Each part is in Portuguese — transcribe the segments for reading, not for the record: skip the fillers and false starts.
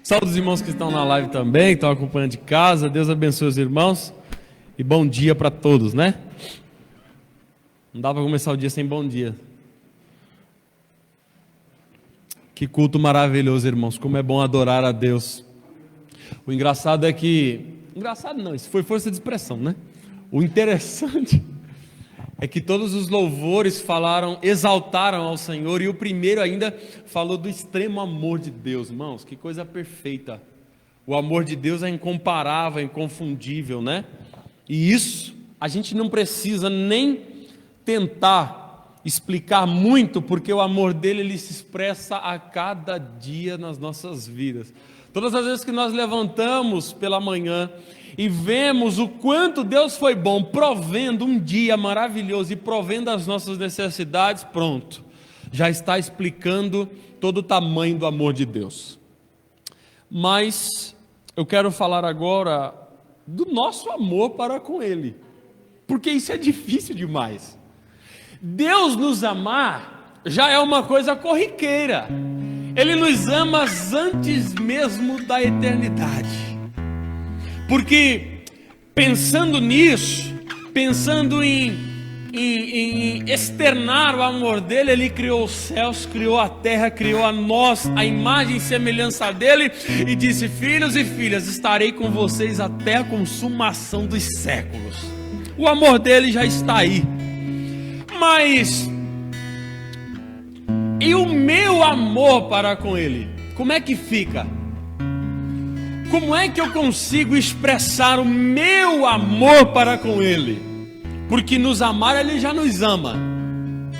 Saúde os irmãos que estão na live também, que estão acompanhando de casa. Deus abençoe os irmãos e bom dia para todos, né? Não dá para começar o dia sem bom dia. Que culto maravilhoso, irmãos, como é bom adorar a Deus. O engraçado é que... Engraçado não, isso foi força de expressão, né? O interessante é que todos os louvores exaltaram ao Senhor, e o primeiro ainda falou do extremo amor de Deus, irmãos, que coisa perfeita. O amor de Deus é incomparável, inconfundível, né? E isso a gente não precisa nem tentar explicar muito, porque o amor dele, ele se expressa a cada dia nas nossas vidas. Todas as vezes que nós levantamos pela manhã e vemos o quanto Deus foi bom, provendo um dia maravilhoso e provendo as nossas necessidades, pronto, já está explicando todo o tamanho do amor de Deus. Mas eu quero falar agora do nosso amor para com Ele, porque isso é difícil demais. Deus nos amar já é uma coisa corriqueira. Ele nos ama antes mesmo da eternidade. Porque pensando nisso, pensando em externar o amor dele, ele criou os céus, criou a terra, criou a nós, a imagem e semelhança dele, e disse: filhos e filhas, estarei com vocês até a consumação dos séculos. O amor dele já está aí. Mas e o meu amor para com ele? Como é que fica? Como é que eu consigo expressar o meu amor para com ele? Porque nos amar, ele já nos ama.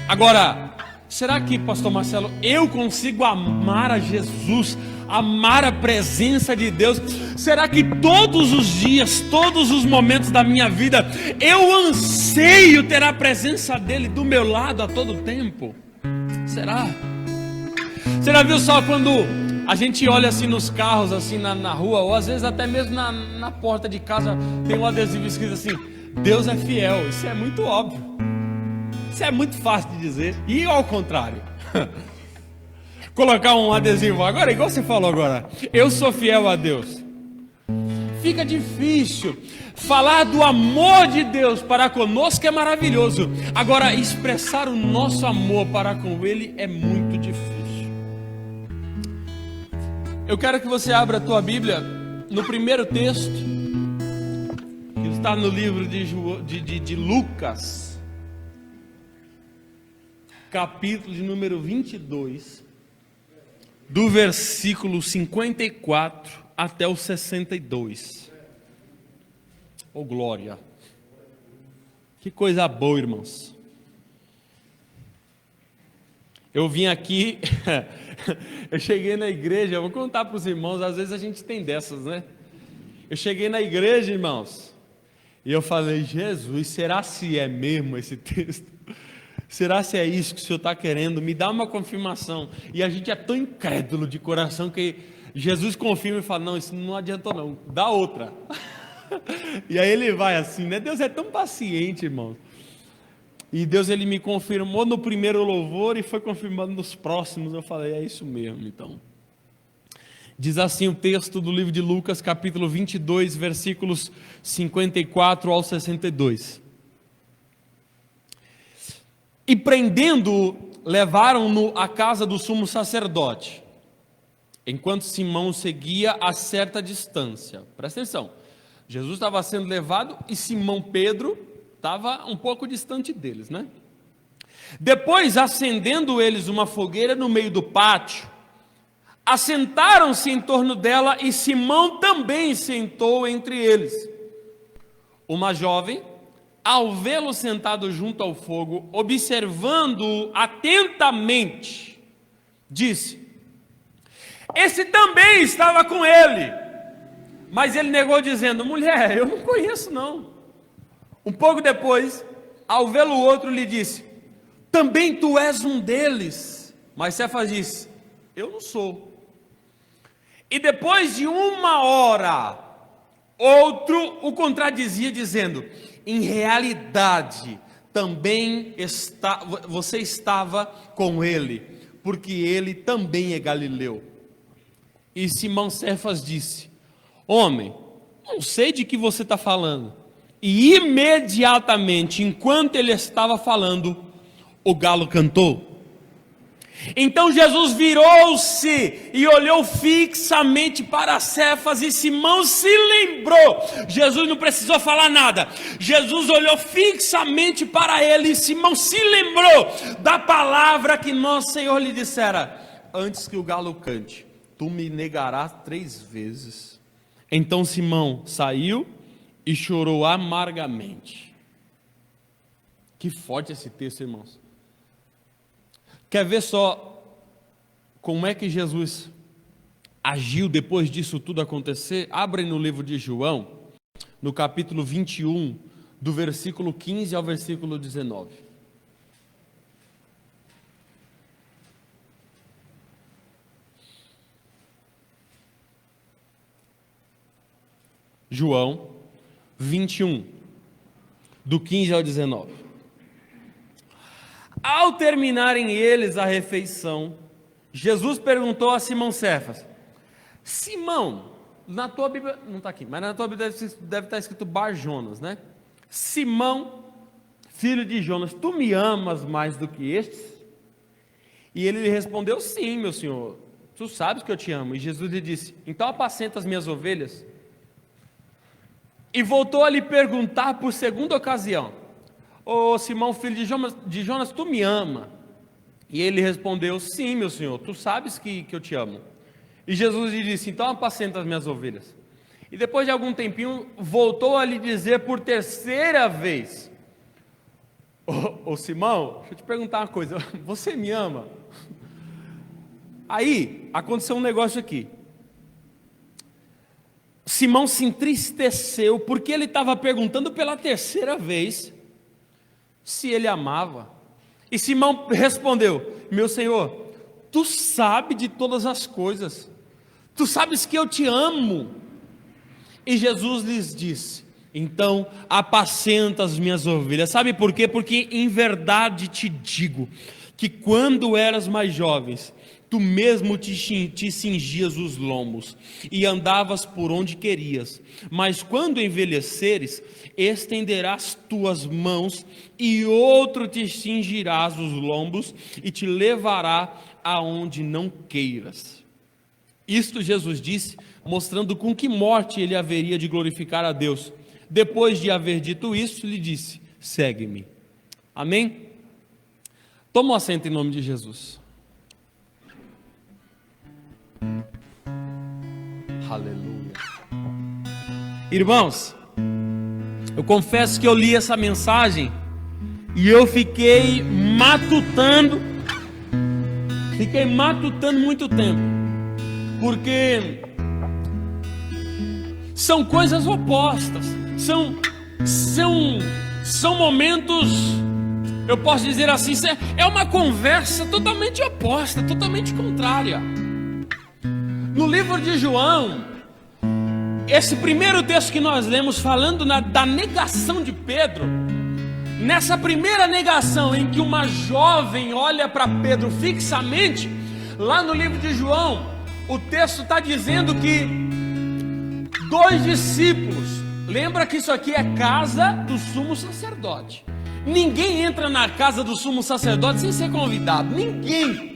Agora, será que, pastor Marcelo, eu consigo amar a Jesus, amar a presença de Deus? Será que todos os dias, todos os momentos da minha vida, eu anseio ter a presença dele do meu lado a todo tempo? Será? Você já viu só quando a gente olha assim nos carros, assim na rua, ou às vezes até mesmo na porta de casa, tem um adesivo escrito assim: Deus é fiel. Isso é muito óbvio. Isso é muito fácil de dizer. E ao contrário, colocar um adesivo agora, igual você falou agora, eu sou fiel a Deus. Fica difícil. Falar do amor de Deus para conosco é maravilhoso. Agora, expressar o nosso amor para com Ele é muito difícil. Eu quero que você abra a tua Bíblia no primeiro texto, que está no livro de Lucas, capítulo de número 22, do versículo 54 até o 62. Oh glória! Que coisa boa, irmãos. Eu vim aqui, eu cheguei na igreja, eu vou contar para os irmãos, às vezes a gente tem dessas, né? Eu cheguei na igreja, irmãos, e eu falei: Jesus, será se é mesmo esse texto? Será se é isso que o Senhor está querendo? Me dá uma confirmação. E a gente é tão incrédulo de coração que Jesus confirma e fala: não, isso não adiantou não, dá outra. E aí ele vai assim, né? Deus é tão paciente, irmão. E Deus, ele me confirmou no primeiro louvor e foi confirmando nos próximos. Eu falei: é isso mesmo, então. Diz assim o texto do livro de Lucas, capítulo 22, versículos 54 ao 62. E prendendo-o, levaram-no à casa do sumo sacerdote, enquanto Simão seguia a certa distância. Presta atenção. Jesus estava sendo levado e Simão Pedro estava um pouco distante deles, né? Depois, acendendo eles uma fogueira no meio do pátio, assentaram-se em torno dela e Simão também sentou entre eles. Uma jovem, ao vê-lo sentado junto ao fogo, observando-o atentamente, disse: esse também estava com ele. Mas ele negou, dizendo: mulher, eu não conheço não. Um pouco depois, ao vê-lo o outro, lhe disse: também tu és um deles. Mas Cefas disse: eu não sou. E depois de uma hora, outro o contradizia, dizendo: em realidade, também você estava com ele, porque ele também é galileu. E Simão Cefas disse: homem, não sei de que você está falando. E imediatamente, enquanto ele estava falando, o galo cantou. Então Jesus virou-se e olhou fixamente para Cefas, e Simão se lembrou. Jesus não precisou falar nada. Jesus olhou fixamente para ele, e Simão se lembrou da palavra que nosso Senhor lhe dissera: antes que o galo cante, tu me negarás 3 vezes. Então Simão saiu e chorou amargamente. Que forte esse texto, irmãos. Quer ver só como é que Jesus agiu depois disso tudo acontecer? Abre no livro de João, no capítulo 21, do versículo 15 ao versículo 19. João 21, do 15 ao 19. Ao terminarem eles a refeição, Jesus perguntou a Simão Cefas: Simão, na tua Bíblia, não está aqui, mas na tua Bíblia deve estar escrito Bar Jonas, né? Simão, filho de Jonas, tu me amas mais do que estes? E ele lhe respondeu: sim, meu senhor, tu sabes que eu te amo. E Jesus lhe disse: então apacenta as minhas ovelhas. E voltou a lhe perguntar por segunda ocasião: ô Simão, filho de Jonas, tu me ama? E ele respondeu: sim, meu senhor, tu sabes que eu te amo. E Jesus lhe disse: então apacenta as minhas ovelhas. E depois de algum tempinho, voltou a lhe dizer por terceira vez: ô Simão, deixa eu te perguntar uma coisa, você me ama? Aí, aconteceu um negócio aqui. Simão se entristeceu, porque ele estava perguntando pela terceira vez se ele amava. E Simão respondeu: meu senhor, tu sabes de todas as coisas, tu sabes que eu te amo. E Jesus lhes disse: então apacenta as minhas ovelhas. Sabe por quê? Porque em verdade te digo que quando eras mais jovens, tu mesmo te cingias os lombos e andavas por onde querias. Mas quando envelheceres, estenderás tuas mãos e outro te cingirás os lombos e te levará aonde não queiras. Isto Jesus disse, mostrando com que morte ele haveria de glorificar a Deus. Depois de haver dito isso, lhe disse: segue-me. Amém? Toma um assento em nome de Jesus. Aleluia. Irmãos, eu confesso que eu li essa mensagem e eu fiquei matutando muito tempo, porque são coisas opostas, são momentos, eu posso dizer assim, é uma conversa totalmente oposta, totalmente contrária. No livro de João, esse primeiro texto que nós lemos falando da negação de Pedro, nessa primeira negação em que uma jovem olha para Pedro fixamente, lá no livro de João, o texto está dizendo que 2 discípulos, lembra que isso aqui é casa do sumo sacerdote, ninguém entra na casa do sumo sacerdote sem ser convidado, ninguém.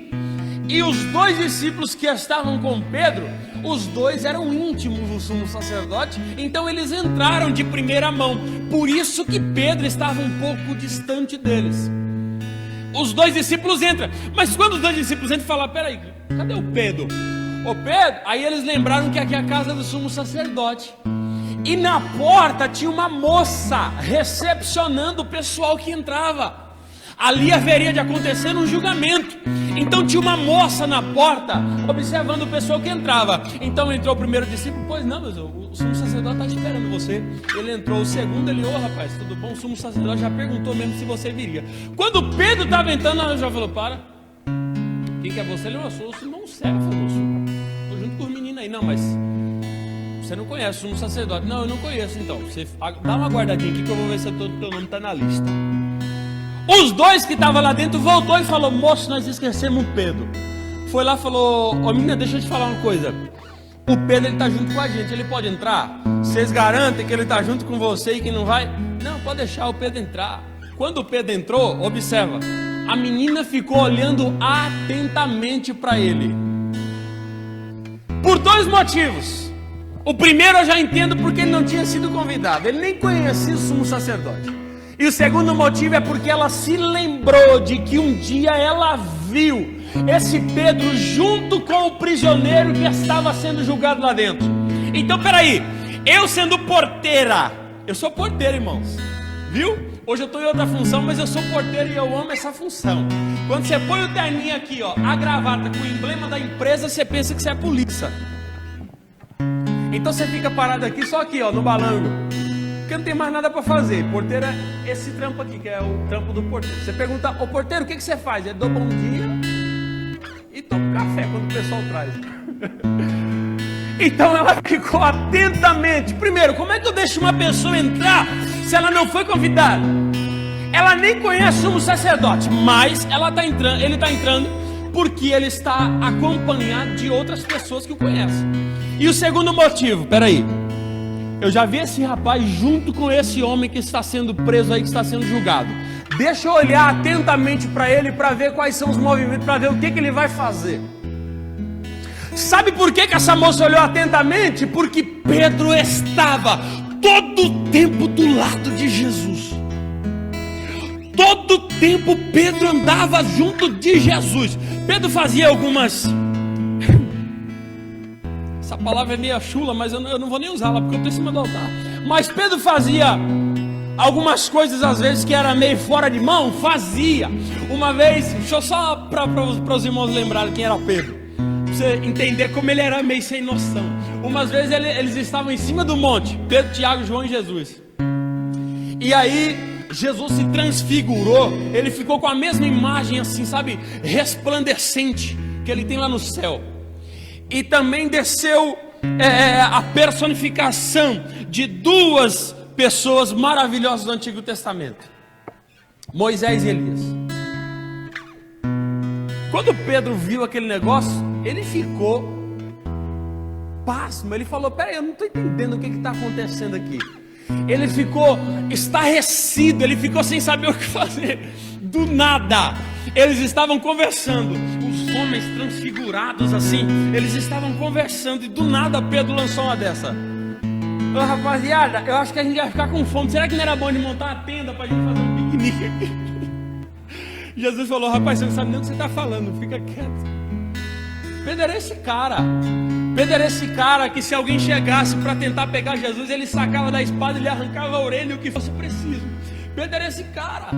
E os 2 discípulos que estavam com Pedro, os 2 eram íntimos do sumo sacerdote, então eles entraram de primeira mão, por isso que Pedro estava um pouco distante deles. Os 2 discípulos entram, mas quando os 2 discípulos entram, falam: peraí, cadê o Pedro? Ô Pedro, aí eles lembraram que aqui é a casa do sumo sacerdote, e na porta tinha uma moça recepcionando o pessoal que entrava. Ali haveria de acontecer um julgamento, então tinha uma moça na porta observando o pessoal que entrava. Então entrou o primeiro discípulo: pois não, mas o sumo sacerdote está esperando você. Ele entrou, o segundo, ele: ô rapaz, tudo bom? O sumo sacerdote já perguntou mesmo se você viria. Quando Pedro estava entrando, ela já falou: para, quem que é você? Ele: eu sou o Simão Cefas, estou junto com os meninos aí. Não, mas você não conhece o sumo sacerdote? Não, eu não conheço. Então, você dá uma guardadinha aqui que eu vou ver se o teu nome está na lista. Os 2 que estavam lá dentro voltou e falou: moço, nós esquecemos o Pedro. Foi lá e falou: ô menina, deixa eu te falar uma coisa, o Pedro está junto com a gente, ele pode entrar? Vocês garantem que ele está junto com você e que não vai? Não, pode deixar o Pedro entrar. Quando o Pedro entrou, observa, a menina ficou olhando atentamente para ele, por dois motivos. O primeiro eu já entendo, porque ele não tinha sido convidado, ele nem conhecia o sumo sacerdote. E o segundo motivo é porque ela se lembrou de que um dia ela viu esse Pedro junto com o prisioneiro que estava sendo julgado lá dentro. Então peraí, eu sendo porteira, eu sou porteira, irmãos, viu? Hoje eu estou em outra função, mas eu sou porteiro e eu amo essa função. Quando você põe o terninho aqui, ó, a gravata com o emblema da empresa, você pensa que você é polícia. Então você fica parado aqui, só aqui, ó, no balango, porque não tem mais nada para fazer. Porteiro é esse trampo aqui, que é o trampo do porteiro. Você pergunta, ô porteiro, o que você faz? Eu dou bom dia e tomo café quando o pessoal traz. Então ela ficou atentamente. Primeiro, como é que eu deixo uma pessoa entrar se ela não foi convidada? Ela nem conhece o sumo sacerdote, mas ele está entrando porque ele está acompanhado de outras pessoas que o conhecem. E o segundo motivo, peraí, eu já vi esse rapaz junto com esse homem que está sendo preso aí, que está sendo julgado. Deixa eu olhar atentamente para ele, para ver quais são os movimentos, para ver o que ele vai fazer. Sabe por que essa moça olhou atentamente? Porque Pedro estava todo o tempo do lado de Jesus. Todo o tempo Pedro andava junto de Jesus. Pedro fazia algumas... Essa palavra é meio chula, mas eu não vou nem usá-la, porque eu estou em cima do altar. Mas Pedro fazia algumas coisas às vezes que era meio fora de mão. Fazia. Uma vez, deixa eu só para os irmãos lembrarem quem era Pedro, para você entender como ele era meio sem noção. Umas vezes eles estavam em cima do monte, Pedro, Tiago, João e Jesus. E aí Jesus se transfigurou, ele ficou com a mesma imagem assim, sabe, resplandecente que ele tem lá no céu. E também desceu a personificação de duas pessoas maravilhosas do Antigo Testamento, Moisés e Elias. Quando Pedro viu aquele negócio, ele ficou pasmo. Ele falou, peraí, eu não estou entendendo o que está acontecendo aqui. Ele ficou estarrecido, ele ficou sem saber o que fazer. Do nada, eles estavam conversando, os homens transfigurados assim, eles estavam conversando, e do nada Pedro lançou uma dessa. Ô rapaziada, eu acho que a gente vai ficar com fome. Será que não era bom de montar uma tenda para a gente fazer um piquenique aqui? Jesus falou, rapaz, você não sabe nem o que você está falando, fica quieto. Pedro era esse cara. Pedro era esse cara que, se alguém chegasse para tentar pegar Jesus, ele sacava da espada, ele arrancava a orelha, o que fosse preciso. Pedro era esse cara.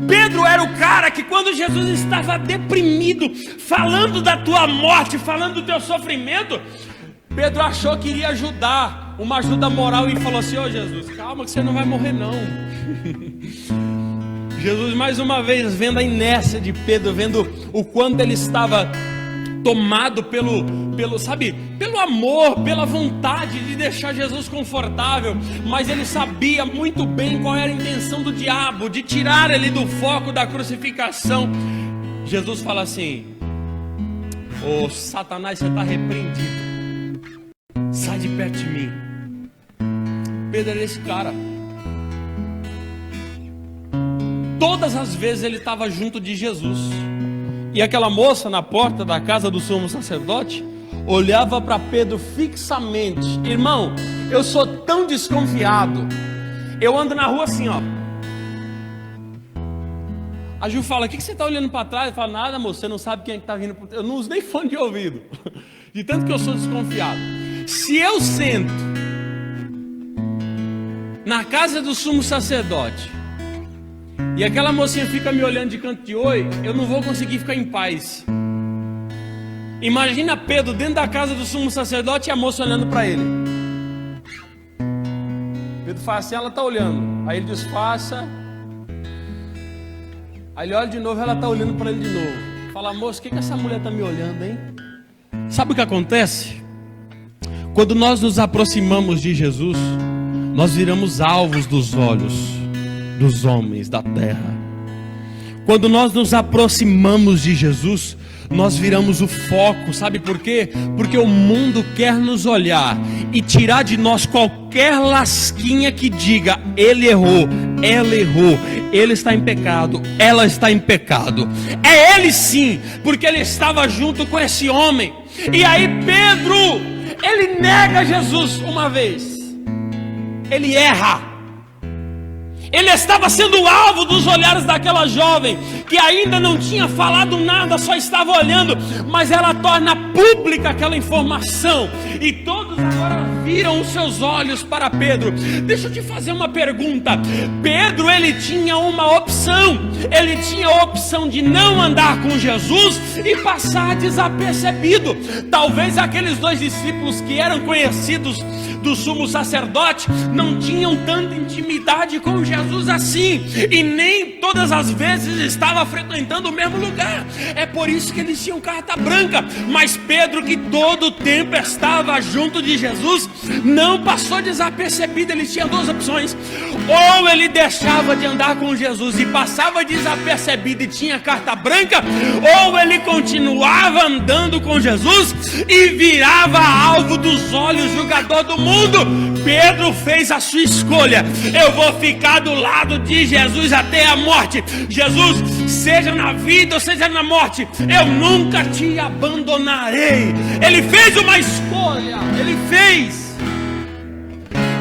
Pedro era o cara que, quando Jesus estava deprimido, falando da tua morte, falando do teu sofrimento, Pedro achou que iria ajudar, uma ajuda moral, e falou assim, ô Jesus, calma que você não vai morrer não. Jesus, mais uma vez, vendo a inércia de Pedro, vendo o quanto ele estava tomado pelo amor, pela vontade de deixar Jesus confortável, mas ele sabia muito bem qual era a intenção do diabo, de tirar ele do foco da crucificação. Jesus fala assim, ô Satanás, você está repreendido, sai de perto de mim. Pedro era esse cara. Todas as vezes ele estava junto de Jesus. E aquela moça na porta da casa do sumo sacerdote olhava para Pedro fixamente. Irmão, eu sou tão desconfiado. Eu ando na rua assim, ó. A Ju fala, o que você está olhando para trás? Eu falo, nada, moço, você não sabe quem é que está vindo por trás. Eu não uso nem fone de ouvido, de tanto que eu sou desconfiado. Se eu sento na casa do sumo sacerdote e aquela mocinha fica me olhando de canto de oi, eu não vou conseguir ficar em paz. Imagina Pedro dentro da casa do sumo sacerdote e a moça olhando para ele. Pedro faz assim, ela está olhando. Aí ele disfarça. Aí ele olha de novo, ela está olhando para ele de novo. Fala, moça, o que essa mulher está me olhando, hein? Sabe o que acontece? Quando nós nos aproximamos de Jesus, nós viramos alvos dos olhos dos homens da terra. Quando nós nos aproximamos de Jesus, nós viramos o foco. Sabe por quê? Porque o mundo quer nos olhar e tirar de nós qualquer lasquinha que diga: ele errou, ela errou, ele está em pecado, ela está em pecado. É ele sim, porque ele estava junto com esse homem. E aí Pedro, ele nega Jesus uma vez, ele erra. Ele estava sendo alvo dos olhares daquela jovem, que ainda não tinha falado nada, só estava olhando, mas ela torna pública aquela informação, e todos agora viram os seus olhos para Pedro. Deixa eu te fazer uma pergunta. Pedro, ele tinha uma opção. Ele tinha a opção de não andar com Jesus e passar desapercebido. Talvez aqueles dois discípulos que eram conhecidos do sumo sacerdote não tinham tanta intimidade com Jesus assim, e nem todas as vezes estava frequentando o mesmo lugar. É por isso que eles tinham carta branca. Mas Pedro, que todo o tempo estava junto de Jesus, não passou desapercebido. Ele tinha duas opções: ou ele deixava de andar com Jesus e passava desapercebido e tinha carta branca, ou ele continuava andando com Jesus e virava alvo dos olhos julgador do mundo. Pedro fez a sua escolha. Eu vou ficar do lado de Jesus até a morte. Jesus, seja na vida ou seja na morte, eu nunca te abandonarei. Ele fez uma escolha. Ele fez.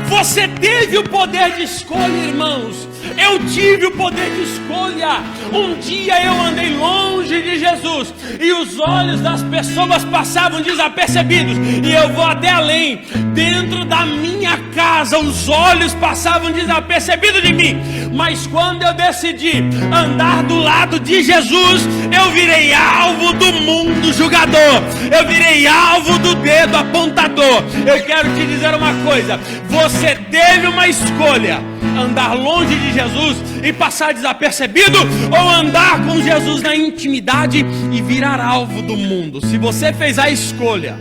Você teve o poder de escolha, irmãos. Eu tive o poder de escolha. Um dia eu andei longe de Jesus e os olhos das pessoas passavam desapercebidos. E eu vou até além. Dentro da minha casa os olhos passavam desapercebidos de mim. Mas quando eu decidi andar do lado de Jesus, eu virei alvo do mundo julgador. Eu virei alvo do dedo apontador. Eu quero te dizer uma coisa: você teve uma escolha: andar longe de Jesus e passar desapercebido, ou andar com Jesus na intimidade e virar alvo do mundo. Se você fez a escolha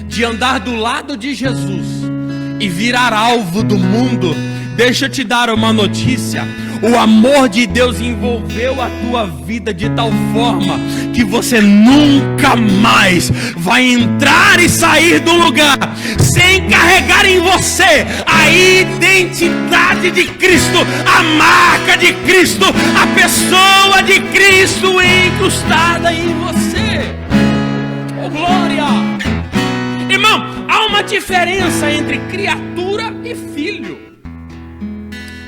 de andar do lado de Jesus e virar alvo do mundo, deixa eu te dar uma notícia: o amor de Deus envolveu a tua vida de tal forma que você nunca mais vai entrar e sair do lugar sem carregar em você a identidade de Cristo, a marca de Cristo, a pessoa de Cristo incrustada em você. Oh, glória! Irmão, há uma diferença entre criatura e filho.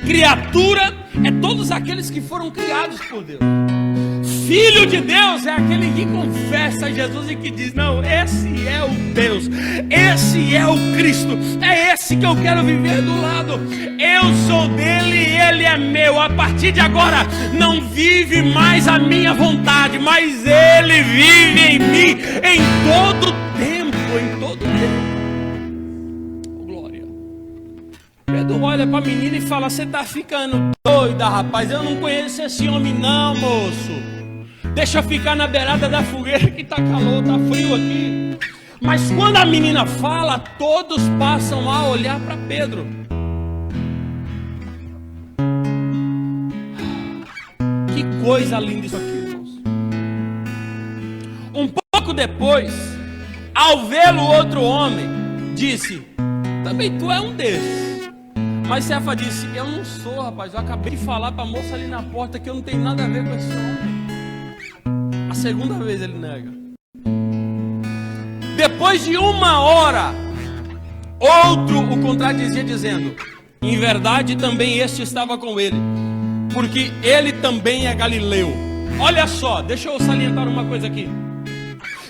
Criatura é todos aqueles que foram criados por Deus. Filho de Deus é aquele que confessa Jesus e que diz: não, esse é o Deus, esse é o Cristo, é esse que eu quero viver do lado. Eu sou dele e ele é meu. A partir de agora não vive mais a minha vontade, mas ele vive em mim em todo tempo, em todo tempo. Oh, glória. Pedro olha para a menina e fala: você está ficando doida, rapaz, eu não conheço esse homem não, moço. Deixa eu ficar na beirada da fogueira que tá calor, tá frio aqui. Mas quando a menina fala, todos passam a olhar para Pedro. Que coisa linda isso aqui, irmãos. Um pouco depois, ao vê-lo, outro homem disse: também tu é um desses. Mas Cefa disse: eu não sou, rapaz, eu acabei de falar para a moça ali na porta que eu não tenho nada a ver com esse homem. A segunda vez ele nega. Depois de 1 hora, outro o contradizia dizendo: em verdade também este estava com ele, porque ele também é galileu. Olha só, deixa eu salientar uma coisa aqui.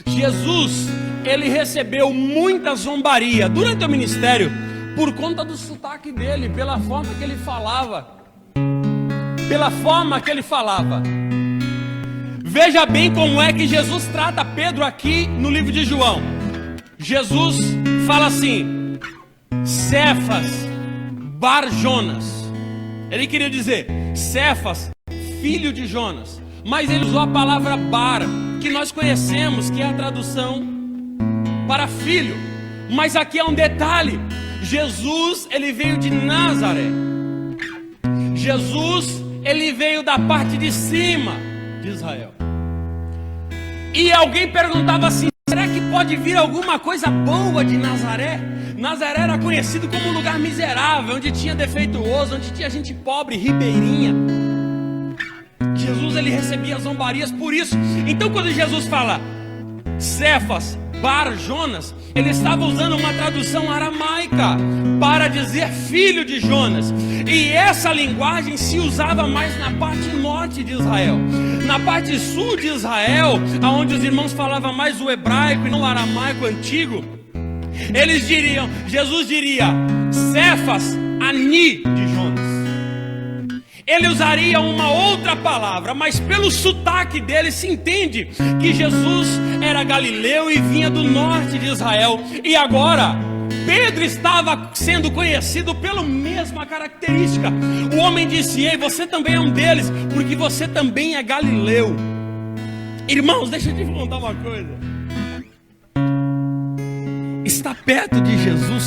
Jesus, ele recebeu muita zombaria durante o ministério por conta do sotaque dele, pela forma que ele falava. Pela forma que ele falava. Veja bem como é que Jesus trata Pedro aqui no livro de João. Jesus fala assim: Cefas Bar Jonas. Ele queria dizer Cefas, filho de Jonas, mas ele usou a palavra Bar, que nós conhecemos, que é a tradução para filho. Mas aqui é um detalhe: Jesus, ele veio de Nazaré. Jesus, ele veio da parte de cima de Israel. E alguém perguntava assim: será que pode vir alguma coisa boa de Nazaré? Nazaré era conhecido como um lugar miserável, onde tinha defeituoso, onde tinha gente pobre, ribeirinha. Jesus, ele recebia zombarias por isso. Então quando Jesus fala Cefas, Bar Jonas, ele estava usando uma tradução aramaica para dizer filho de Jonas. E essa linguagem se usava mais na parte norte de Israel. Na parte sul de Israel, onde os irmãos falavam mais o hebraico e não o aramaico antigo, eles diriam, Jesus diria Cefas, Ani de Jonas. Ele usaria uma outra palavra, mas pelo sotaque dele se entende que Jesus era galileu e vinha do norte de Israel. E agora Pedro estava sendo conhecido pela mesma característica. O homem disse: ei, você também é um deles, porque você também é galileu. Irmãos, deixa eu te contar uma coisa. Estar perto de Jesus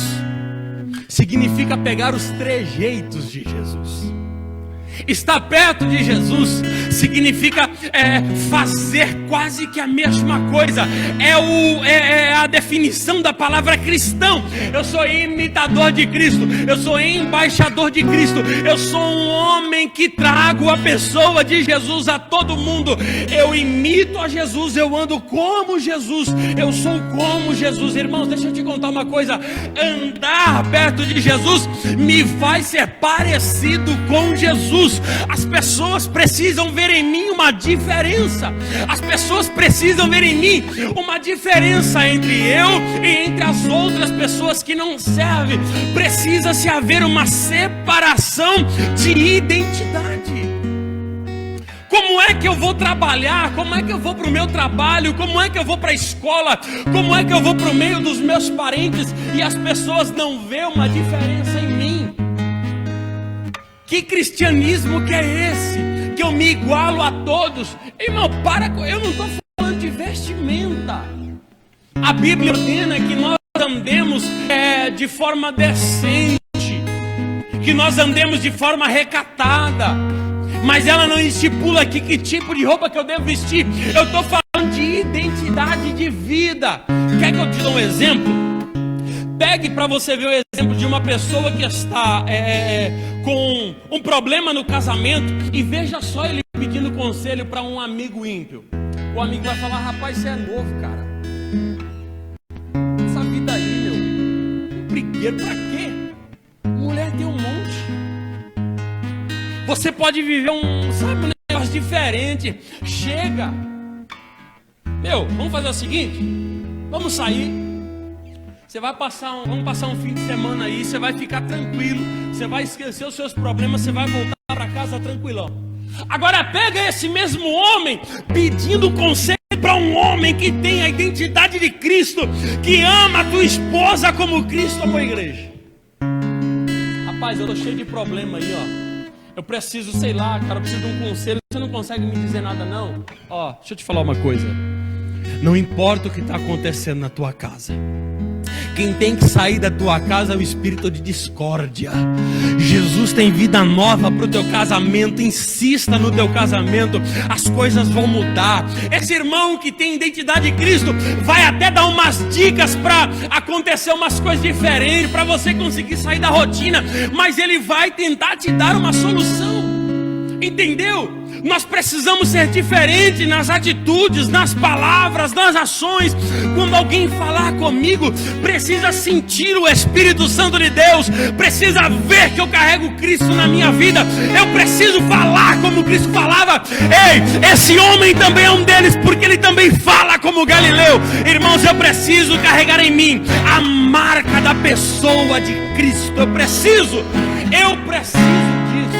significa pegar os trejeitos de Jesus. Estar perto de Jesus significa fazer quase que a mesma coisa. É a definição da palavra cristão. Eu sou imitador de Cristo, eu sou embaixador de Cristo, eu sou um homem que trago a pessoa de Jesus a todo mundo. Eu imito a Jesus, eu ando como Jesus, eu sou como Jesus. Irmãos, deixa eu te contar uma coisa: andar perto de Jesus me faz ser parecido com Jesus. As pessoas precisam ver em mim uma diferença. As pessoas precisam ver em mim uma diferença entre eu e entre as outras pessoas que não servem. Precisa-se haver uma separação de identidade. Como é que eu vou trabalhar? Como é que eu vou para o meu trabalho? Como é que eu vou para a escola? Como é que eu vou para o meio dos meus parentes e as pessoas não vêem uma diferença em mim? Que cristianismo que é esse? Que eu me igualo a todos? Irmão, eu não estou falando de vestimenta. A Bíblia ordena que nós andemos de forma decente, que nós andemos de forma recatada, mas ela não estipula aqui que tipo de roupa que eu devo vestir. Eu estou falando de identidade de vida. Quer que eu te dê um exemplo? Pegue para você ver o exemplo de uma pessoa que está com um problema no casamento e veja só ele pedindo conselho para um amigo ímpio. O amigo vai falar: rapaz, você é novo, cara. Essa vida aí, meu, brigueiro pra quê? Mulher tem um monte. Você pode viver um negócio diferente. Chega. Meu, vamos fazer o seguinte: vamos sair. Você vai vamos passar um fim de semana aí, você vai ficar tranquilo, você vai esquecer os seus problemas, você vai voltar para casa tranquilão. Agora pega esse mesmo homem pedindo conselho para um homem que tem a identidade de Cristo, que ama a tua esposa como Cristo amou a igreja. Rapaz, eu tô cheio de problema aí, ó. Eu preciso, sei lá, cara, eu preciso de um conselho. Você não consegue me dizer nada, não? Ó, deixa eu te falar uma coisa. Não importa o que está acontecendo na tua casa, quem tem que sair da tua casa é o espírito de discórdia. Jesus tem vida nova para o teu casamento. Insista no teu casamento, as coisas vão mudar. Esse irmão que tem identidade de Cristo vai até dar umas dicas para acontecer umas coisas diferentes, para você conseguir sair da rotina, mas ele vai tentar te dar uma solução. Entendeu? Nós precisamos ser diferentes nas atitudes, nas palavras, nas ações. Quando alguém falar comigo, precisa sentir o Espírito Santo de Deus, precisa ver que eu carrego Cristo na minha vida. Eu preciso falar como Cristo falava. Ei, esse homem também é um deles, porque ele também fala como Galileu. Irmãos, eu preciso carregar em mim a marca da pessoa de Cristo. Eu preciso disso.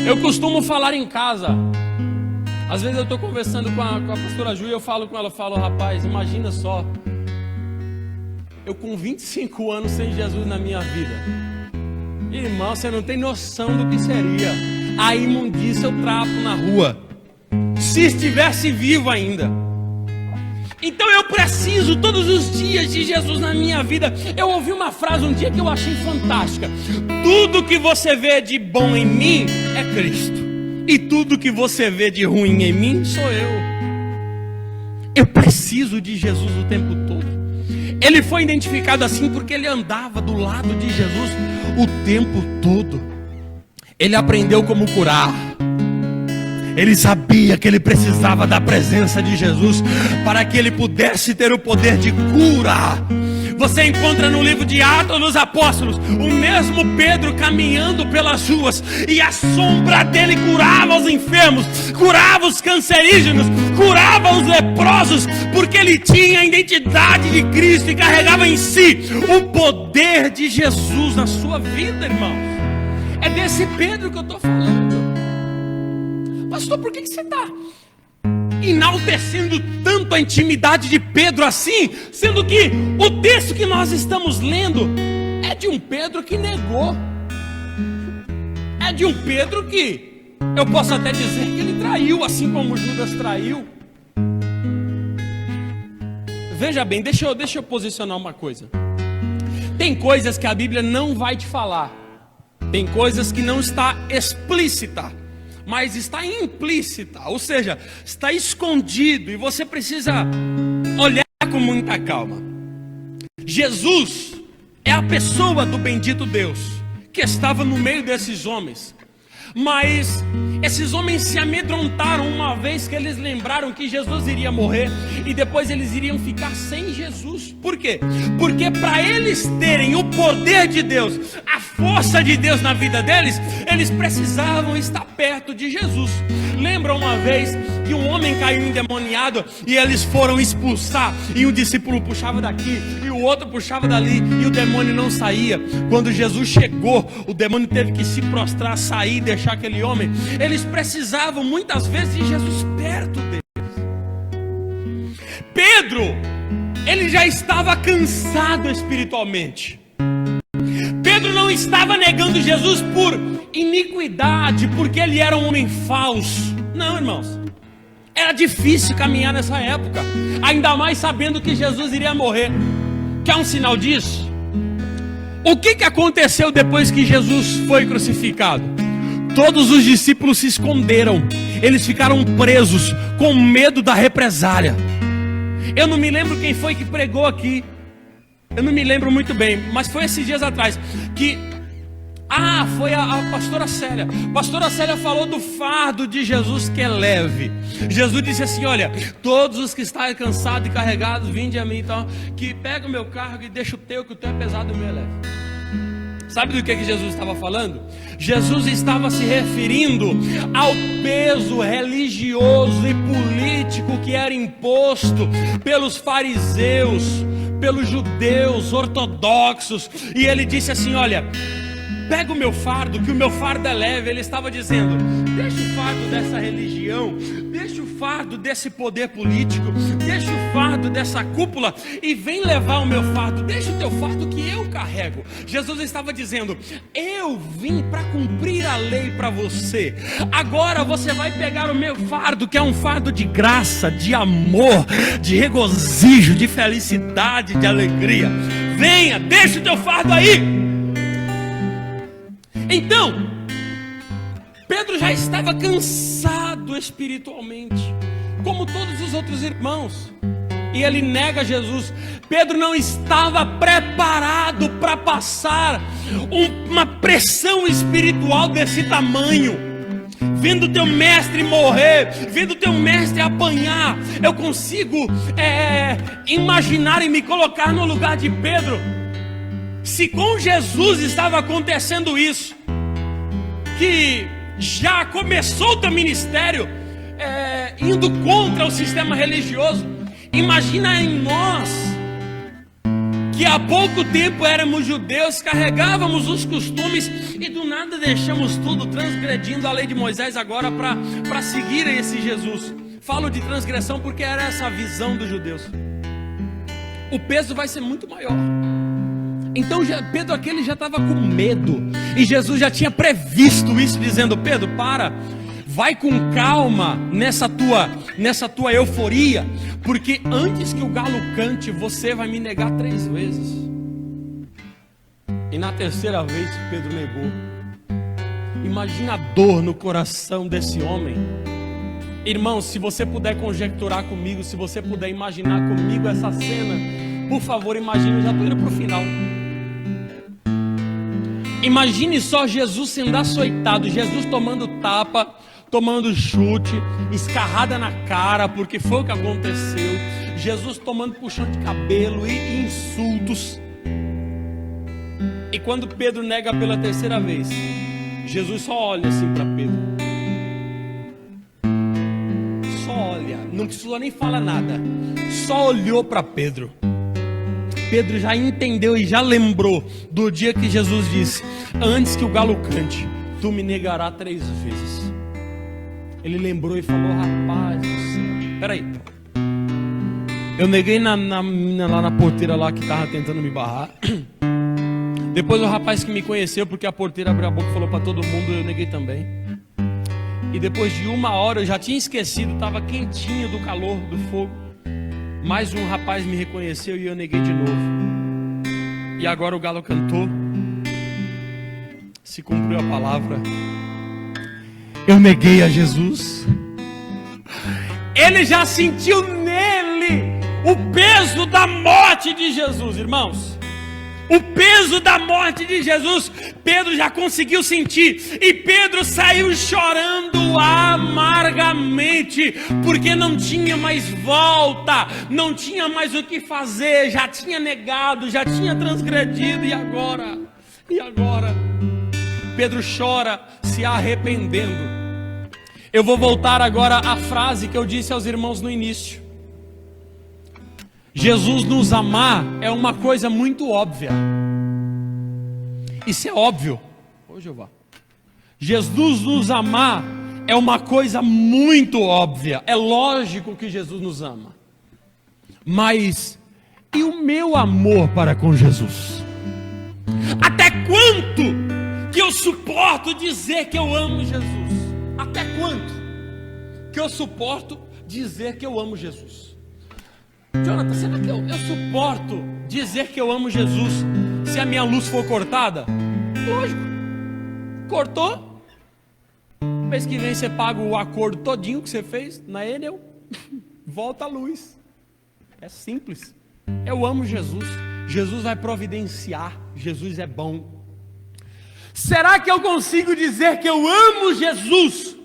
Eu costumo falar em casa. Às vezes eu estou conversando com a pastora Ju e eu falo com ela, rapaz, imagina só, eu com 25 anos sem Jesus na minha vida. Irmão, você não tem noção do que seria a imundícia, o trapo na rua, se estivesse vivo ainda. Então eu preciso todos os dias de Jesus na minha vida. Eu ouvi uma frase um dia que eu achei fantástica: tudo que você vê de bom em mim é Cristo, e tudo que você vê de ruim em mim sou eu. Eu preciso de Jesus o tempo todo. Ele foi identificado assim porque ele andava do lado de Jesus o tempo todo. Ele aprendeu como curar. Ele sabia que ele precisava da presença de Jesus para que ele pudesse ter o poder de curar. Você encontra no livro de Atos dos Apóstolos o mesmo Pedro caminhando pelas ruas, e a sombra dele curava os enfermos, curava os cancerígenos, curava os leprosos, porque ele tinha a identidade de Cristo e carregava em si o poder de Jesus na sua vida, irmãos. É desse Pedro que eu estou falando. Pastor, por que você está enaltecendo tanto a intimidade de Pedro assim, sendo que o texto que nós estamos lendo é de um Pedro que negou, é de um Pedro que eu posso até dizer que ele traiu, assim como Judas traiu. Veja bem, deixa eu posicionar uma coisa. Tem coisas que a Bíblia não vai te falar, tem coisas que não está explícita, mas está implícita, ou seja, está escondido, e você precisa olhar com muita calma. Jesus é a pessoa do bendito Deus que estava no meio desses homens, mas esses homens se amedrontaram uma vez que eles lembraram que Jesus iria morrer, e depois eles iriam ficar sem Jesus. Por quê? Porque para eles terem o poder de Deus, a força de Deus na vida deles, eles precisavam estar perto de Jesus. Lembra uma vez que um homem caiu endemoniado e eles foram expulsar, e um discípulo puxava daqui e o outro puxava dali, e o demônio não saía. Quando Jesus chegou, o demônio teve que se prostrar, sair, deixar aquele homem. Eles precisavam muitas vezes de Jesus perto deles. Pedro, ele já estava cansado espiritualmente. Pedro não estava negando Jesus por iniquidade, porque ele era um homem falso. Não, irmãos, era difícil caminhar nessa época, ainda mais sabendo que Jesus iria morrer. Quer um sinal disso? O que aconteceu depois que Jesus foi crucificado? Todos os discípulos se esconderam, eles ficaram presos com medo da represália. Eu não me lembro quem foi que pregou aqui, eu não me lembro muito bem, mas foi esses dias atrás que foi a pastora Célia. A pastora Célia falou do fardo de Jesus, que é leve. Jesus disse assim: olha, todos os que estão cansados e carregados, vinde a mim, então, que pega o meu cargo e deixa o teu, que o teu é pesado e o meu é leve. Sabe do que Jesus estava falando? Jesus estava se referindo ao peso religioso e político que era imposto pelos fariseus, pelos judeus ortodoxos. E ele disse assim: olha, pega o meu fardo, que o meu fardo é leve. Ele estava dizendo: deixa o fardo dessa religião, deixa o fardo desse poder político, deixa o fardo dessa cúpula e vem levar o meu fardo. Deixa o teu fardo que eu carrego. Jesus estava dizendo: eu vim para cumprir a lei para você. Agora você vai pegar o meu fardo, que é um fardo de graça, de amor, de regozijo, de felicidade, de alegria. Venha, deixa o teu fardo aí. Então, Pedro já estava cansado espiritualmente, como todos os outros irmãos, e ele nega Jesus. Pedro não estava preparado para passar uma pressão espiritual desse tamanho. Vendo teu mestre morrer, vendo teu mestre apanhar, eu consigo imaginar e me colocar no lugar de Pedro. Se com Jesus estava acontecendo isso, que já começou o teu ministério indo contra o sistema religioso, imagina em nós, que há pouco tempo éramos judeus, carregávamos os costumes e do nada deixamos tudo, transgredindo a lei de Moisés agora para seguir esse Jesus. Falo de transgressão porque era essa a visão dos judeus. O peso vai ser muito maior. Então Pedro aquele já estava com medo, e Jesus já tinha previsto isso, dizendo: Pedro, vai com calma nessa tua euforia, porque antes que o galo cante, você vai me negar 3 vezes. E na terceira vez Pedro negou. Imagina a dor no coração desse homem. Irmãos, se você puder conjecturar comigo, se você puder imaginar comigo essa cena, por favor, imagine, eu já estou indo para o final. Imagine só Jesus sendo açoitado, Jesus tomando tapa, tomando chute, escarrada na cara, porque foi o que aconteceu. Jesus tomando puxão de cabelo e insultos. E quando Pedro nega pela terceira vez, Jesus só olha assim para Pedro. Só olha, não precisou nem falar nada. Só olhou para Pedro. Pedro já entendeu e já lembrou do dia que Jesus disse: antes que o galo cante, tu me negarás 3 vezes. Ele lembrou e falou: rapaz do céu, peraí, eu neguei na menina lá na porteira lá que estava tentando me barrar. Depois o rapaz que me conheceu, porque a porteira abriu a boca e falou para todo mundo, eu neguei também. E depois de 1 hora eu já tinha esquecido, estava quentinho do calor do fogo. Mais um rapaz me reconheceu e eu neguei de novo. E agora o galo cantou. Se cumpriu a palavra. Eu neguei a Jesus. Ele já sentiu nele o peso da morte de Jesus, irmãos. O peso da morte de Jesus, Pedro já conseguiu sentir. E Pedro saiu chorando amargamente, porque não tinha mais volta, não tinha mais o que fazer. Já tinha negado, já tinha transgredido. E agora? Pedro chora se arrependendo. Eu vou voltar agora à frase que eu disse aos irmãos no início. Jesus nos amar é uma coisa muito óbvia. Isso é óbvio. Ô Jeová. Jesus nos amar é uma coisa muito óbvia. É lógico que Jesus nos ama. Mas e o meu amor para com Jesus? Até quanto que eu suporto dizer que eu amo Jesus? Até quanto que eu suporto dizer que eu amo Jesus? Jonathan, será que eu suporto dizer que eu amo Jesus se a minha luz for cortada? Lógico. Cortou? Mês que vem você paga o acordo todinho que você fez na Enel. Volta a luz. É simples. Eu amo Jesus. Jesus vai providenciar. Jesus é bom. Será que eu consigo dizer que eu amo Jesus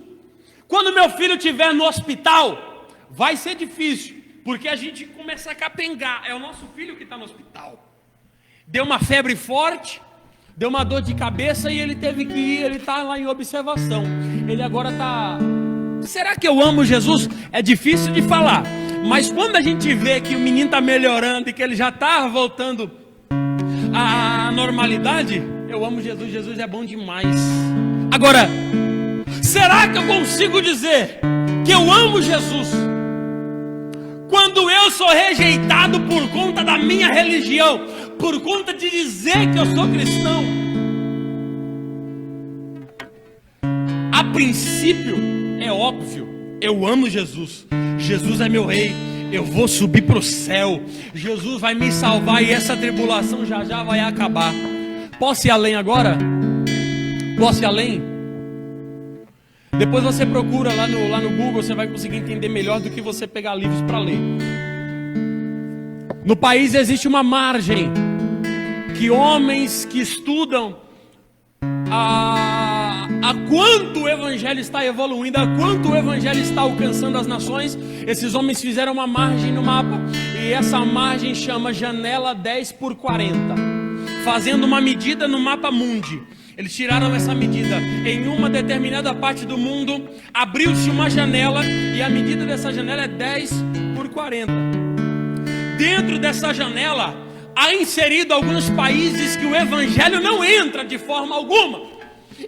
quando meu filho estiver no hospital? Vai ser difícil. Porque a gente começa a capengar. É o nosso filho que está no hospital. Deu uma febre forte, deu uma dor de cabeça e ele teve que ir. Ele está lá em observação. Ele agora está... Será que eu amo Jesus? É difícil de falar. Mas quando a gente vê que o menino está melhorando e que ele já está voltando à normalidade, eu amo Jesus. Jesus é bom demais. Agora, será que eu consigo dizer que eu amo Jesus quando eu sou rejeitado por conta da minha religião, por conta de dizer que eu sou cristão? A princípio, é óbvio, eu amo Jesus. Jesus é meu rei, eu vou subir para o céu. Jesus vai me salvar e essa tribulação já vai acabar. Posso ir além agora? Posso ir além? Depois você procura lá no Google, você vai conseguir entender melhor do que você pegar livros para ler. No país existe uma margem que homens que estudam a quanto o evangelho está evoluindo, a quanto o evangelho está alcançando as nações, esses homens fizeram uma margem no mapa, e essa margem chama janela 10x40, fazendo uma medida no mapa mundi. Eles tiraram essa medida. Em uma determinada parte do mundo, abriu-se uma janela, e a medida dessa janela é 10x40. Dentro dessa janela, há inserido alguns países que o evangelho não entra de forma alguma.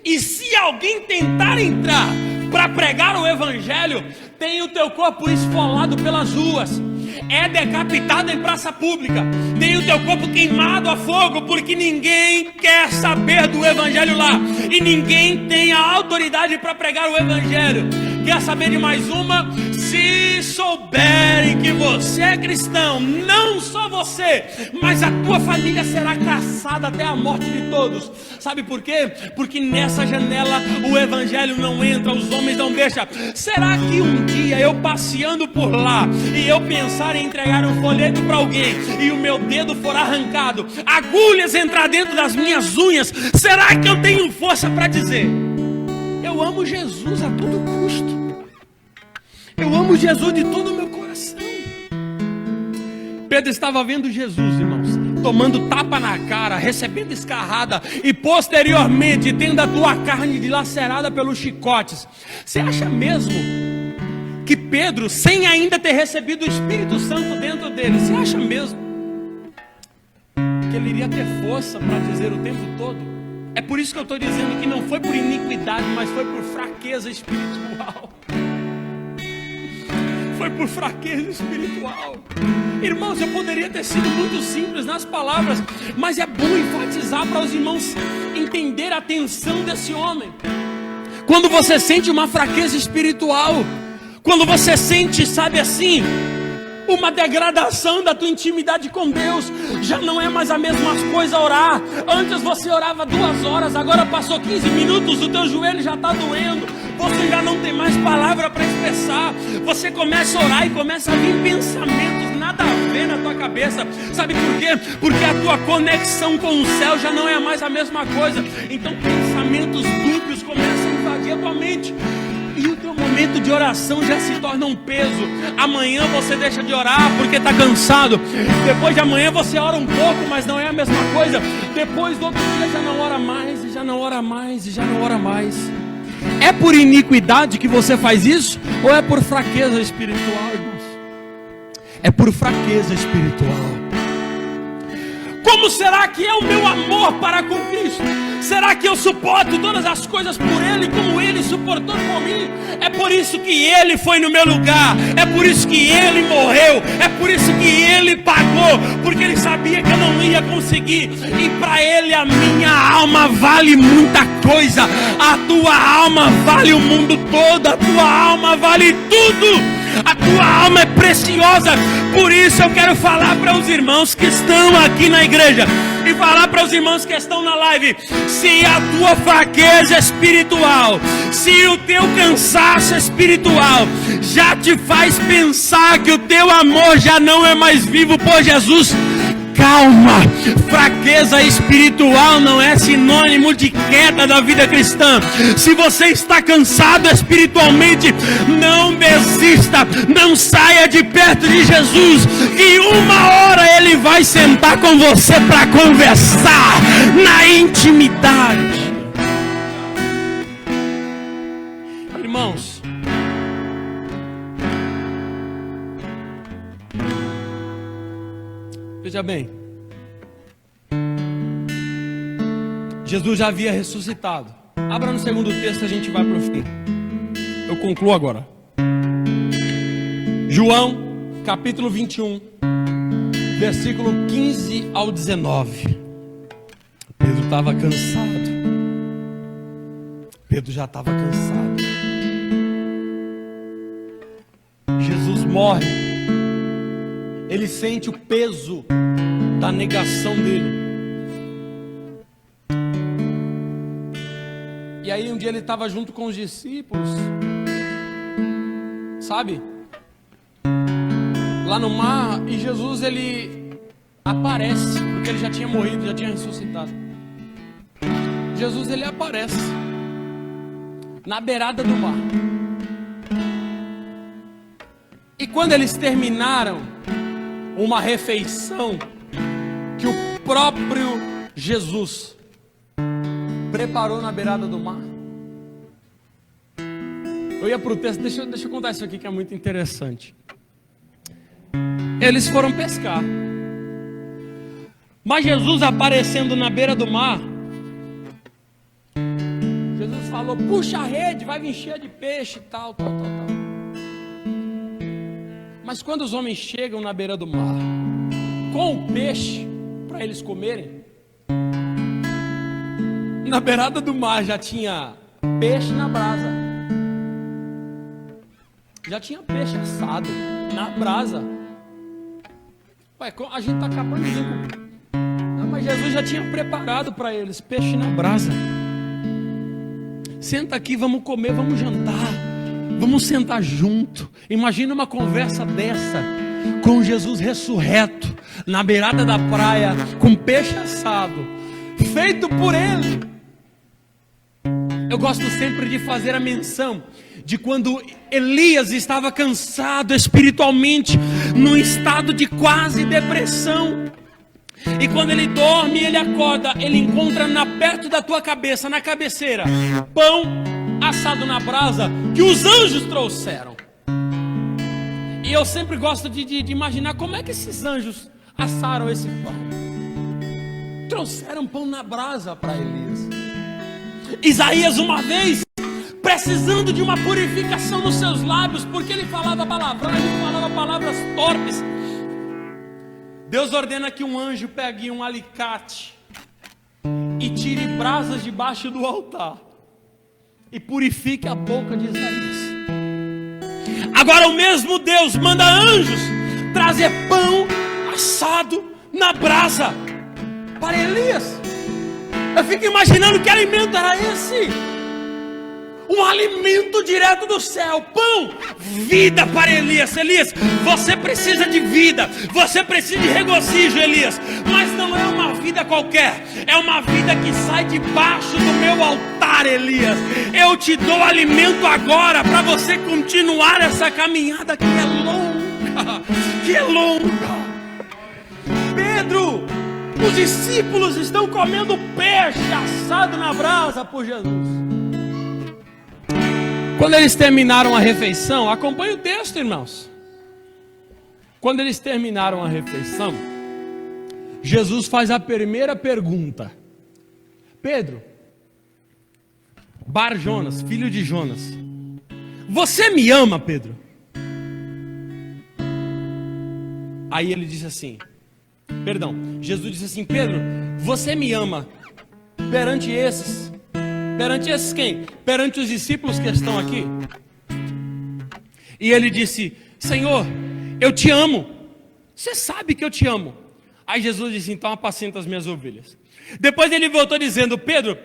E se alguém tentar entrar para pregar o evangelho, tem o teu corpo esfolado pelas ruas, é decapitado em praça pública, tem o teu corpo queimado a fogo, porque ninguém quer saber do evangelho lá, e ninguém tem a autoridade para pregar o evangelho. Quer saber de mais uma? Se souberem que você é cristão, não só você, mas a tua família será caçada até a morte de todos. Sabe por quê? Porque nessa janela o evangelho não entra, os homens não deixam. Será que um dia eu passeando por lá e eu pensar em entregar um folheto para alguém e o meu dedo for arrancado, agulhas entrar dentro das minhas unhas, será que eu tenho força para dizer: eu amo Jesus a todo custo? Eu amo Jesus de todo o meu coração. Pedro estava vendo Jesus, irmãos, tomando tapa na cara, recebendo escarrada e posteriormente tendo a tua carne dilacerada pelos chicotes. Você acha mesmo que Pedro, sem ainda ter recebido o Espírito Santo dentro dele, você acha mesmo que ele iria ter força para dizer o tempo todo? É por isso que eu estou dizendo que não foi por iniquidade, mas foi por fraqueza espiritual. Foi por fraqueza espiritual. Irmãos, eu poderia ter sido muito simples nas palavras, mas é bom enfatizar para os irmãos entender a tensão desse homem. Quando você sente uma fraqueza espiritual, quando você sente, sabe assim, uma degradação da tua intimidade com Deus, já não é mais a mesma coisa orar. Antes você orava 2 horas, agora passou 15 minutos, o teu joelho já está doendo, você já não tem mais palavra para expressar. Você começa a orar e começa a vir pensamentos nada a ver na tua cabeça. Sabe por quê? Porque a tua conexão com o céu já não é mais a mesma coisa. Então pensamentos dúbios começam a invadir a tua mente, e o teu momento de oração já se torna um peso. Amanhã você deixa de orar porque está cansado. Depois de amanhã você ora um pouco, mas não é a mesma coisa. Depois do outro dia já não ora mais, e já não ora mais, e já não ora mais. É por iniquidade que você faz isso? Ou é por fraqueza espiritual, irmãos? É por fraqueza espiritual. Como será que é o meu amor para com Cristo? Será que eu suporto todas as coisas por Ele, como Ele suportou por mim? É por isso que Ele foi no meu lugar, é por isso que Ele morreu, é por isso que Ele pagou, porque Ele sabia que eu não ia conseguir. E para Ele a minha alma vale muita coisa. A tua alma vale o mundo todo, a tua alma vale tudo. A tua alma é preciosa. Por isso eu quero falar para os irmãos que estão aqui na igreja e falar para os irmãos que estão na live: se a tua fraqueza espiritual, se o teu cansaço espiritual já te faz pensar que o teu amor já não é mais vivo por Jesus, calma. Fraqueza espiritual não é sinônimo de queda da vida cristã. Se você está cansado espiritualmente, não desista, não saia de perto de Jesus, que uma hora Ele vai sentar com você para conversar na intimidade. Irmãos, veja bem, Jesus já havia ressuscitado. Abra no segundo texto, a gente vai para o fim. Eu concluo agora. João, capítulo 21, versículo 15 ao 19. Pedro estava cansado. Pedro já estava cansado. Jesus morre. Ele sente o peso da negação dele. E aí um dia ele estava junto com os discípulos, sabe? Lá no mar, e Jesus ele aparece, porque ele já tinha morrido, já tinha ressuscitado. Jesus ele aparece na beirada do mar. E quando eles terminaram uma refeição que o próprio Jesus preparou na beirada do mar. Eu ia para o texto, deixa eu contar isso aqui que é muito interessante. Eles foram pescar, mas Jesus aparecendo na beira do mar, Jesus falou: puxa a rede, vai vir cheia de peixe, tal. Mas quando os homens chegam na beira do mar com o peixe para eles comerem, na beirada do mar já tinha peixe na brasa, já tinha peixe assado na brasa. Ué, a gente está acabando de dizer, não, mas Jesus já tinha preparado para eles peixe na brasa. Senta aqui, vamos comer, vamos jantar, vamos sentar junto. Imagina uma conversa dessa com Jesus ressurreto na beirada da praia, com peixe assado, feito por ele. Eu gosto sempre de fazer a menção de quando Elias estava cansado espiritualmente, num estado de quase depressão. E quando ele dorme, ele acorda, ele encontra perto da tua cabeça, na cabeceira, pão assado na brasa que os anjos trouxeram. E eu sempre gosto de imaginar como é que esses anjos assaram esse pão. Trouxeram pão na brasa para Elias. Isaías, uma vez, precisando de uma purificação nos seus lábios, porque ele falava palavrões, falava palavras torpes. Deus ordena que um anjo pegue um alicate e tire brasas debaixo do altar e purifique a boca de Isaías. Agora o mesmo Deus manda anjos trazer pão assado na brasa para Elias. Eu fico imaginando que alimento era esse. Um alimento direto do céu, pão, vida para Elias. Elias, você precisa de vida, você precisa de regozijo, Elias. Mas não é uma vida qualquer, é uma vida que sai debaixo do meu altar, Elias. Eu te dou alimento agora para você continuar essa caminhada que é longa, que é longa. Pedro, os discípulos estão comendo peixe assado na brasa por Jesus. Quando eles terminaram a refeição, acompanhe o texto, irmãos. Quando eles terminaram a refeição, Jesus faz a primeira pergunta. Pedro, Bar Jonas, filho de Jonas, você me ama, Pedro? Aí ele disse assim, Jesus disse assim, Pedro, você me ama perante esses? Perante esses quem? Perante os discípulos que estão aqui. E ele disse, Senhor, eu te amo. Você sabe que eu te amo. Aí Jesus disse, então apacenta as minhas ovelhas. Depois ele voltou dizendo, Pedro,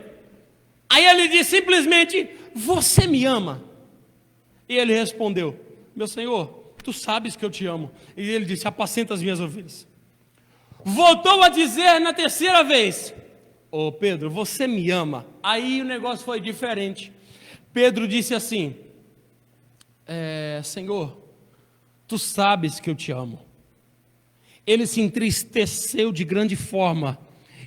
aí ele disse simplesmente, você me ama? E ele respondeu, meu Senhor, tu sabes que eu te amo. E ele disse, apacenta as minhas ovelhas. Voltou a dizer na terceira vez, ô Pedro, você me ama? Aí o negócio foi diferente. Pedro disse assim, Senhor, tu sabes que eu te amo. Ele se entristeceu de grande forma.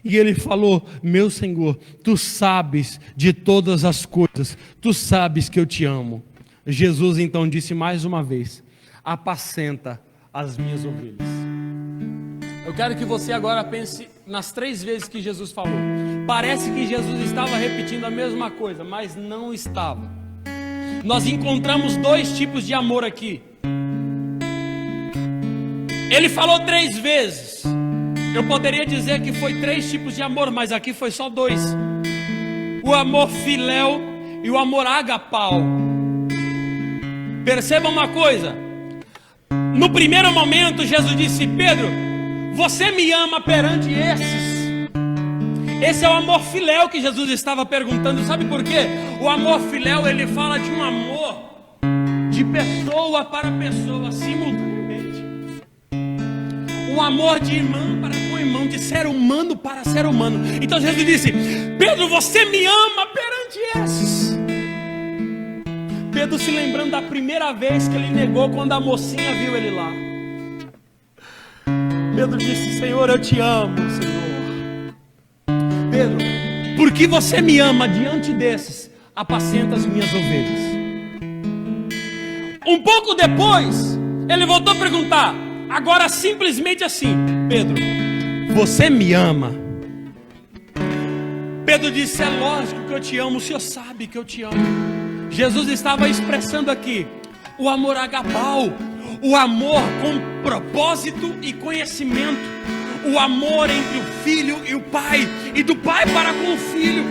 E ele falou, meu Senhor, tu sabes de todas as coisas. Tu sabes que eu te amo. Jesus então disse mais uma vez, apacenta as minhas ovelhas. Eu quero que você agora pense nas 3 vezes que Jesus falou. Parece que Jesus estava repetindo a mesma coisa, mas não estava. Nós encontramos 2 tipos de amor aqui. Ele falou 3 vezes. Eu poderia dizer que foi 3 tipos de amor, mas aqui foi só 2. O amor filéu e o amor agapau. Perceba uma coisa. No primeiro momento, Jesus disse, Pedro, você me ama perante esses? Esse é o amor filéu que Jesus estava perguntando. Sabe por quê? O amor filéu, ele fala de um amor de pessoa para pessoa, simultaneamente. Um amor de irmão para com irmão, de ser humano para ser humano. Então Jesus disse, Pedro, você me ama perante esses. Pedro se lembrando da primeira vez que ele negou, quando a mocinha viu ele lá. Pedro disse, Senhor, eu te amo, Senhor. Pedro, porque você me ama diante desses, apacenta as minhas ovelhas. Um pouco depois, ele voltou a perguntar, agora simplesmente assim, Pedro, você me ama? Pedro disse, é lógico que eu te amo, o Senhor sabe que eu te amo. Jesus estava expressando aqui o amor agapau, o amor com propósito e conhecimento, o amor entre o filho e o pai, e do pai para com o filho.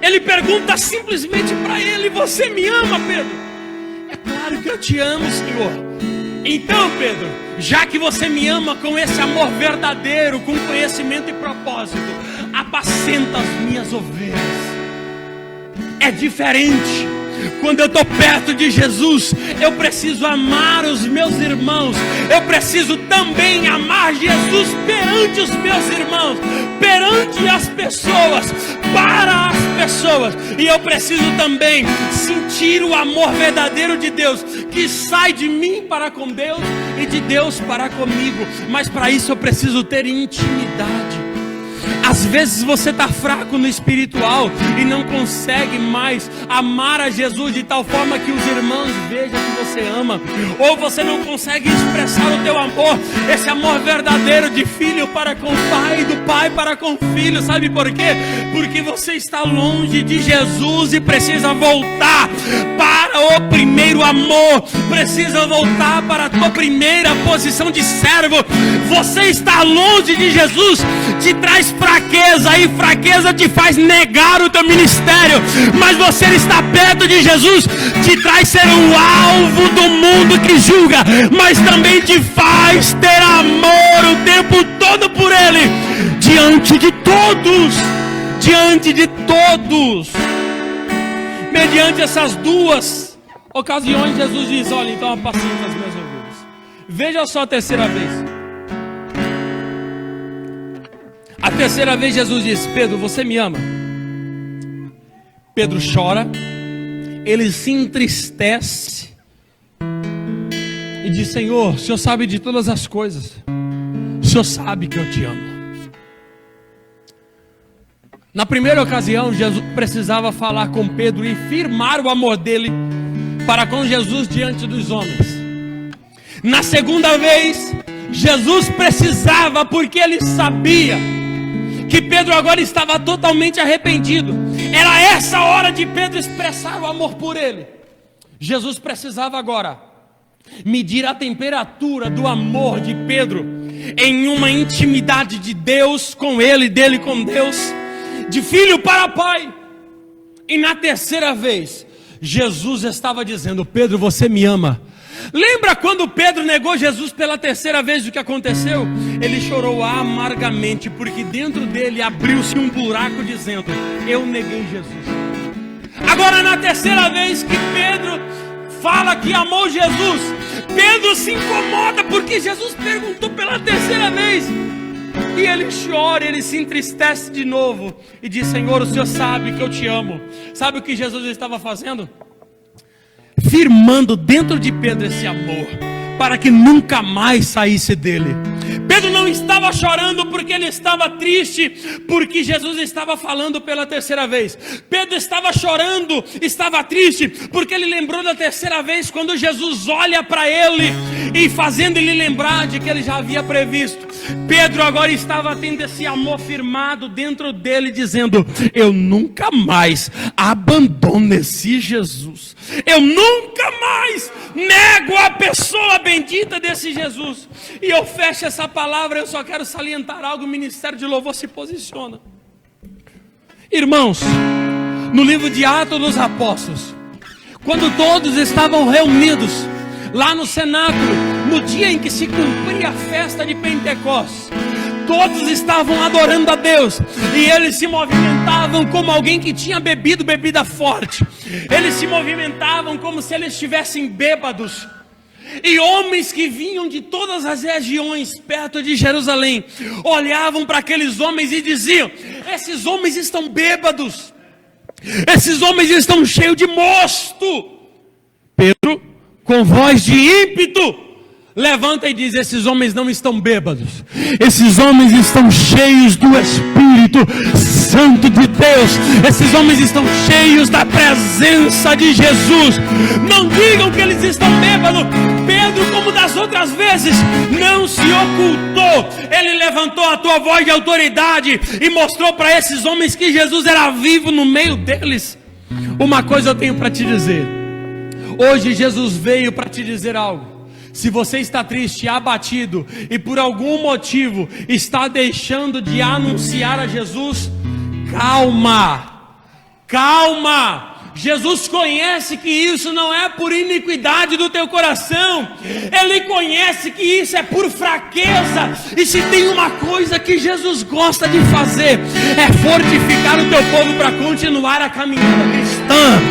Ele pergunta simplesmente para ele, você me ama, Pedro? É Claro que eu te amo, Senhor. Então, Pedro, já que você me ama com esse amor verdadeiro, com conhecimento e propósito, apacenta as minhas ovelhas. É diferente. Quando eu estou perto de Jesus, eu preciso amar os meus irmãos. Eu preciso também amar Jesus perante os meus irmãos, perante as pessoas, para as pessoas. E eu preciso também sentir o amor verdadeiro de Deus, que sai de mim para com Deus e de Deus para comigo. Mas para isso eu preciso ter intimidade. Às vezes você está fraco no espiritual e não consegue mais amar a Jesus de tal forma que os irmãos vejam que você ama. Ou você não consegue expressar o teu amor, esse amor verdadeiro de filho para com o pai e do pai para com o filho. Sabe por quê? Porque você está longe de Jesus e precisa voltar para o primeiro amor. Precisa voltar para a tua primeira posição de servo. Você está longe de Jesus, te traz fraqueza, e fraqueza te faz negar o teu ministério. Mas você está perto de Jesus, te traz ser o alvo do mundo que julga, mas também te faz ter amor o tempo todo por Ele, diante de todos. Diante de todos. Mediante essas duas ocasiões, Jesus diz: olha, então apacenta as minhas ovelhas. Veja só a terceira vez. A terceira vez Jesus diz: Pedro, você me ama? Pedro chora, ele se entristece e diz: Senhor, o Senhor sabe de todas as coisas, o Senhor sabe que eu te amo. Na primeira ocasião, Jesus precisava falar com Pedro e firmar o amor dele para com Jesus diante dos homens. Na segunda vez, Jesus precisava, porque ele sabia que Pedro agora estava totalmente arrependido. Era essa hora de Pedro expressar o amor por ele. Jesus precisava agora medir a temperatura do amor de Pedro em uma intimidade de Deus com ele, dele com Deus, de filho para pai. E na terceira vez, Jesus estava dizendo: Pedro, você me ama? Lembra quando Pedro negou Jesus pela terceira vez? O que aconteceu? Ele chorou amargamente, porque dentro dele abriu-se um buraco dizendo: eu neguei Jesus. Agora na terceira vez que Pedro fala que amou Jesus, Pedro se incomoda porque Jesus perguntou pela terceira vez. E ele chora, ele se entristece de novo e diz: Senhor, o Senhor sabe que eu te amo. Sabe o que Jesus estava fazendo? Firmando dentro de Pedro esse amor, para que nunca mais saísse dele. Pedro não estava chorando porque ele estava triste, porque Jesus estava falando pela terceira vez. Pedro estava chorando, estava triste, porque ele lembrou da terceira vez, quando Jesus olha para ele e fazendo ele lembrar de que ele já havia previsto. Pedro agora estava tendo esse amor firmado dentro dele, dizendo: eu nunca mais abandono esse Jesus. Eu nunca mais nego a pessoa bendita desse Jesus. E eu fecho essa palavra, eu só quero salientar algo: o ministério de louvor se posiciona. Irmãos, no livro de Atos dos Apóstolos, quando todos estavam reunidos lá no cenáculo, no dia em que se cumpria a festa de Pentecostes, todos estavam adorando a Deus, e eles se movimentavam como alguém que tinha bebido bebida forte. Eles se movimentavam como se eles estivessem bêbados. E homens que vinham de todas as regiões perto de Jerusalém olhavam para aqueles homens e diziam: esses homens estão bêbados, esses homens estão cheios de mosto. Pedro, com voz de ímpeto, levanta e diz: esses homens não estão bêbados, esses homens estão cheios do Espírito Santo de Deus, esses homens estão cheios da presença de Jesus. Não digam que eles estão bêbados. Pedro, como das outras vezes, não se ocultou. Ele levantou a tua voz de autoridade e mostrou para esses homens que Jesus era vivo no meio deles. Uma coisa eu tenho para te dizer: hoje Jesus veio para te dizer algo. Se você está triste, abatido e por algum motivo está deixando de anunciar a Jesus, calma, calma. Jesus conhece que isso não é por iniquidade do teu coração, Ele conhece que isso é por fraqueza. E se tem uma coisa que Jesus gosta de fazer, é fortificar o teu povo para continuar a caminhada cristã.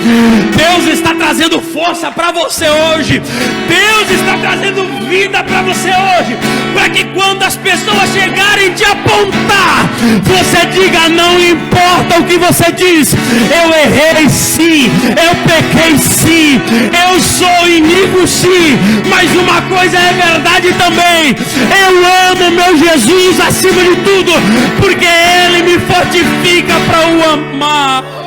Deus está trazendo força para você hoje, Deus está trazendo vida para você hoje, para que quando as pessoas chegarem te apontar, você diga: não importa o que você diz, eu errei sim, eu pequei sim, eu sou iníquo sim, mas uma coisa é verdade também: eu amo meu Jesus acima de tudo, porque Ele me fortifica para o amar.